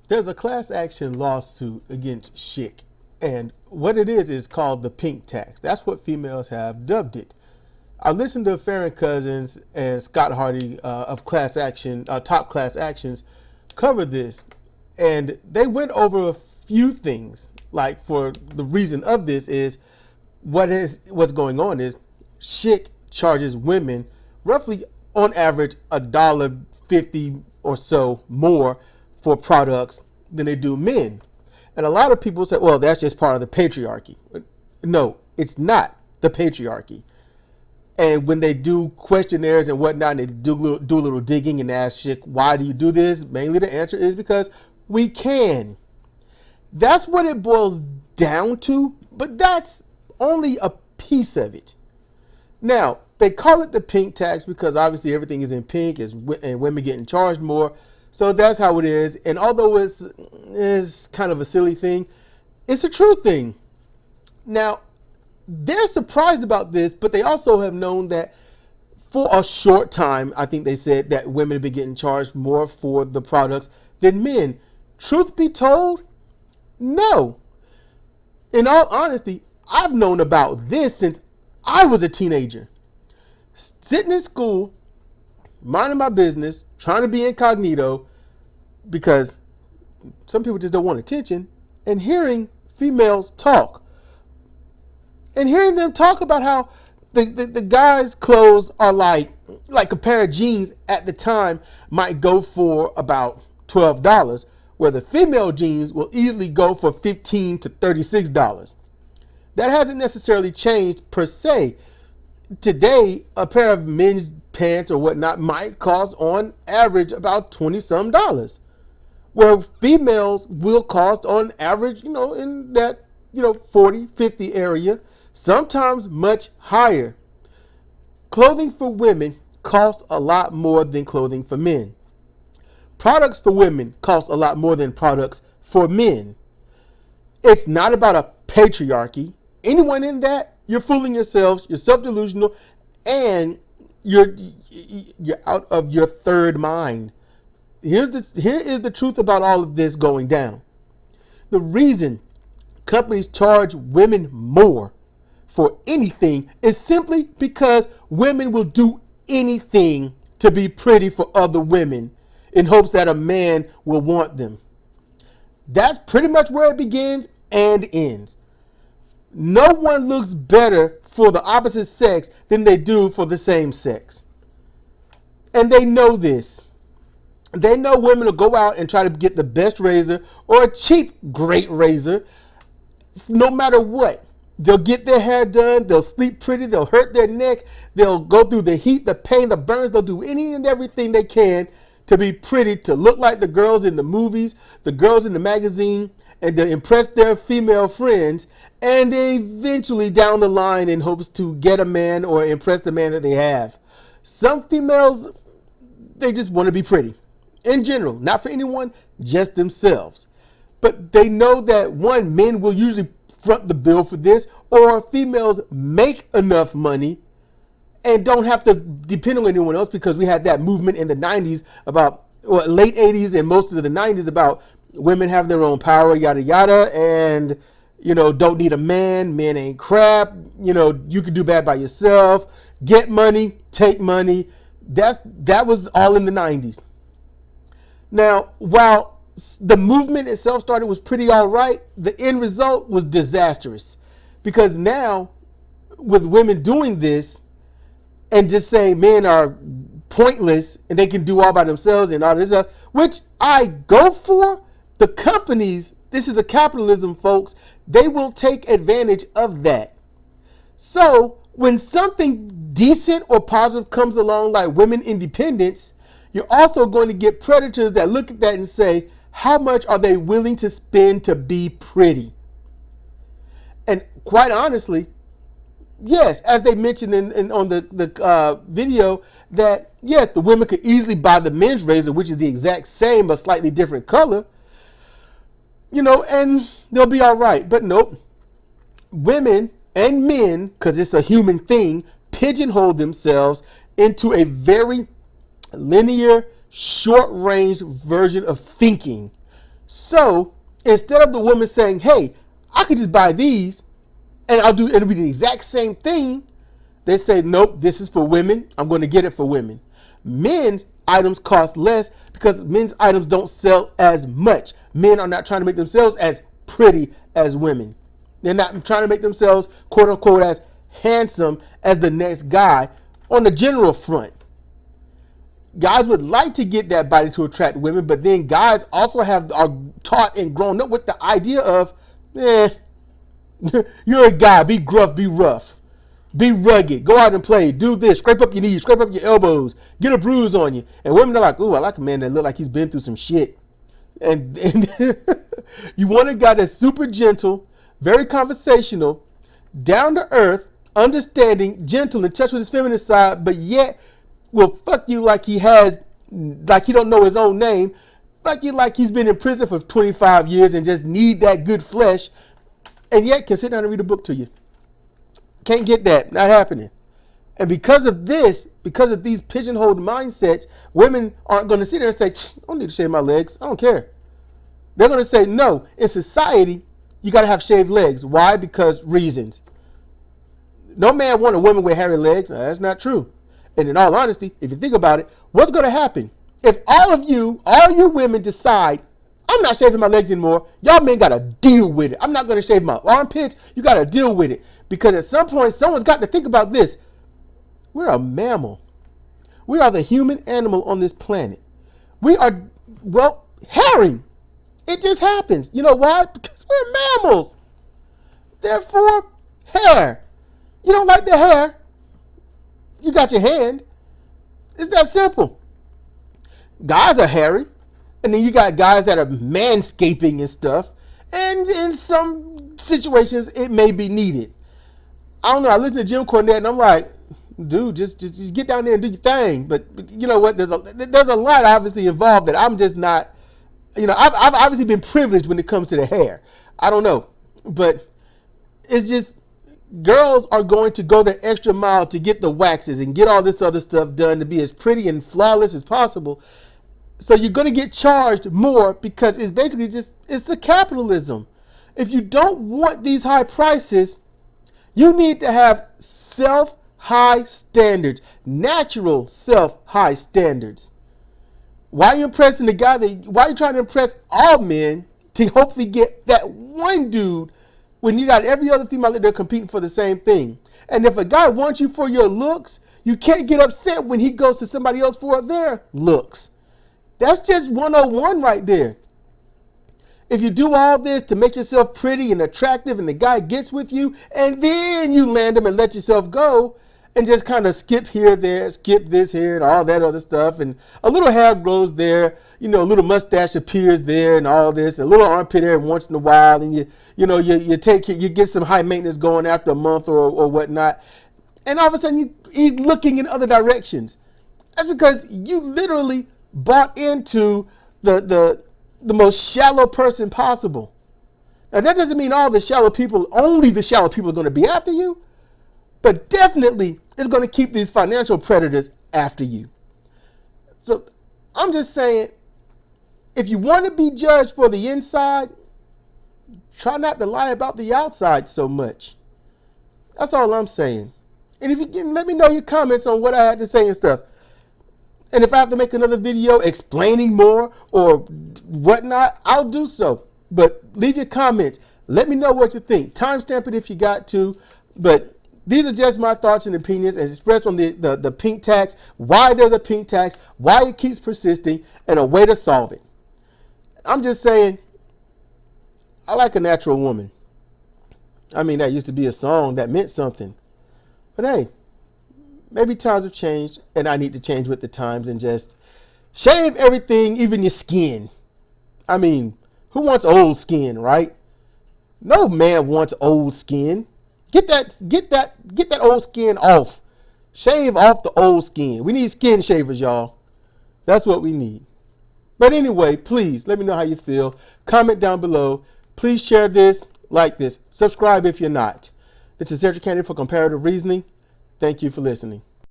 There's a class action lawsuit against Schick, and what it is called the pink tax. That's what females have dubbed it. I listened to Farron Cousins and Scott Hardy of Class Action, Top Class Actions, cover this, and they went over a few things. Like, for the reason of this is what's going on is Schick charges women roughly on average $1.50 or so more for products than they do men. And a lot of people say, well, that's just part of the patriarchy. No, it's not the patriarchy. And when they do questionnaires and whatnot, and they do a little digging and ask Schick, why do you do this? Mainly the answer is because we can. That's what it boils down to, but that's only a piece of it. Now, they call it the pink tax because obviously everything is in pink and women getting charged more. So that's how it is. And although it's kind of a silly thing, it's a true thing. Now, they're surprised about this, but they also have known that for a short time, I think they said that women have been getting charged more for the products than men. Truth be told, no. In all honesty, I've known about this since I was a teenager. Sitting in school, minding my business, trying to be incognito, because some people just don't want attention, and hearing females talk. And hearing them talk about how the guys' clothes are like a pair of jeans at the time might go for about $12, where the female jeans will easily go for $15 to $36. That hasn't necessarily changed per se. Today, a pair of men's pants or whatnot might cost on average about $20-some, where females will cost on average, in that, 40, 50 area, sometimes much higher. Clothing for women costs a lot more than clothing for men. Products for women cost a lot more than products for men. It's not about a patriarchy. Anyone in that, you're fooling yourselves, you're self-delusional, and you're out of your third mind. Here is the truth about all of this going down. The reason companies charge women more for anything is simply because women will do anything to be pretty for other women in hopes that a man will want them. That's pretty much where it begins and ends. No one looks better for the opposite sex than they do for the same sex. And they know this. They know women will go out and try to get the best razor or a cheap, great razor, no matter what. They'll get their hair done. They'll sleep pretty. They'll hurt their neck. They'll go through the heat, the pain, the burns. They'll do any and everything they can to be pretty, to look like the girls in the movies, the girls in the magazine, and to impress their female friends, and then eventually down the line in hopes to get a man or impress the man that they have. Some females, they just want to be pretty. In general, not for anyone, just themselves. But they know that, one, men will usually front the bill for this, or females make enough money and don't have to depend on anyone else, because we had that movement in the 90s about, late 80s and most of the 90s about women have their own power, yada yada, and don't need a man, men ain't crap, you can do bad by yourself, get money, take money. That was all in the 90s. Now, while the movement itself was pretty all right, the end result was disastrous, because now with women doing this and just saying men are pointless and they can do all by themselves and all this stuff, which I go for, the companies, this is a capitalism, folks, they will take advantage of that. So when something decent or positive comes along, like women independence, you're also going to get predators that look at that and say, how much are they willing to spend to be pretty? And quite honestly, yes, as they mentioned on the video, that yes, the women could easily buy the men's razor, which is the exact same but slightly different color, and they'll be all right. But nope, women and men, because it's a human thing, pigeonhole themselves into a very linear, short-range version of thinking. So instead of the woman saying, hey, I could just buy these and it'll be the exact same thing, they say, nope, this is for women. I'm going to get it for women. Men's items cost less because men's items don't sell as much. Men are not trying to make themselves as pretty as women. They're not trying to make themselves, quote unquote, as handsome as the next guy on the general front. Guys would like to get that body to attract women, but then guys also are taught and grown up with the idea of, you're a guy, be gruff, be rough, be rugged, go out and play, do this, scrape up your knees, scrape up your elbows, get a bruise on you. And women are like, ooh, I like a man that look like he's been through some shit. And you want a guy that's super gentle, very conversational, down to earth, understanding, gentle, in touch with his feminine side, but yet will fuck you like he don't know his own name, fuck you like he's been in prison for 25 years and just need that good flesh, and yet can sit down and read a book to you. Can't get that, not happening. And because of this, because of these pigeonholed mindsets, women aren't going to sit there and say, I don't need to shave my legs, I don't care. They're going to say, no, in society, you got to have shaved legs. Why? Because reasons. No man want a woman with hairy legs. No, that's not true. And in all honesty, if you think about it, what's going to happen? If all you women decide, I'm not shaving my legs anymore, y'all men got to deal with it. I'm not going to shave my armpits. You got to deal with it. Because at some point, someone's got to think about this. We're a mammal. We are the human animal on this planet. We are, hairy. It just happens. You know why? Because we're mammals. Therefore, hair. You don't like the hair, you got your hand. It's that simple. Guys are hairy, and then you got guys that are manscaping and stuff, and in some situations it may be needed. I don't know, I listen to Jim Cornette and I'm like, dude, just get down there and do your thing. But you know what, there's a lot obviously involved that I'm just not, I've obviously been privileged when it comes to the hair. I don't know, but it's just, girls are going to go the extra mile to get the waxes and get all this other stuff done to be as pretty and flawless as possible. So you're going to get charged more because it's basically it's the capitalism. If you don't want these high prices, you need to have self-high standards, natural self-high standards. Why are you impressing the guy why are you trying to impress all men to hopefully get that one dude when you got every other female that they're competing for the same thing? And if a guy wants you for your looks, you can't get upset when he goes to somebody else for their looks. That's just 101 right there. If you do all this to make yourself pretty and attractive and the guy gets with you and then you land him and let yourself go and just kind of skip here, there, skip this here and all that other stuff, and a little hair grows there, a little mustache appears there and all this, a little armpit hair once in a while, and you get some high maintenance going after a month or whatnot, and all of a sudden he's looking in other directions. That's because you literally bought into the most shallow person possible. Now that doesn't mean only the shallow people are going to be after you, but definitely it's going to keep these financial predators after you. So I'm just saying, if you want to be judged for the inside, try not to lie about the outside so much. That's all I'm saying. And if you can, let me know your comments on what I had to say and stuff. And if I have to make another video explaining more or whatnot, I'll do so. But leave your comments. Let me know what you think. Timestamp it if you got to. But these are just my thoughts and opinions as expressed on the pink tax, why there's a pink tax, why it keeps persisting, and a way to solve it. I'm just saying, I like a natural woman. I mean, that used to be a song that meant something. But hey, maybe times have changed, and I need to change with the times and just shave everything, even your skin. I mean, who wants old skin, right? No man wants old skin. Get that old skin off. Shave off the old skin. We need skin shavers, y'all. That's what we need. But anyway, please let me know how you feel. Comment down below. Please share this, like this, subscribe if you're not. This is Sidra for Comparative Reasoning. Thank you for listening.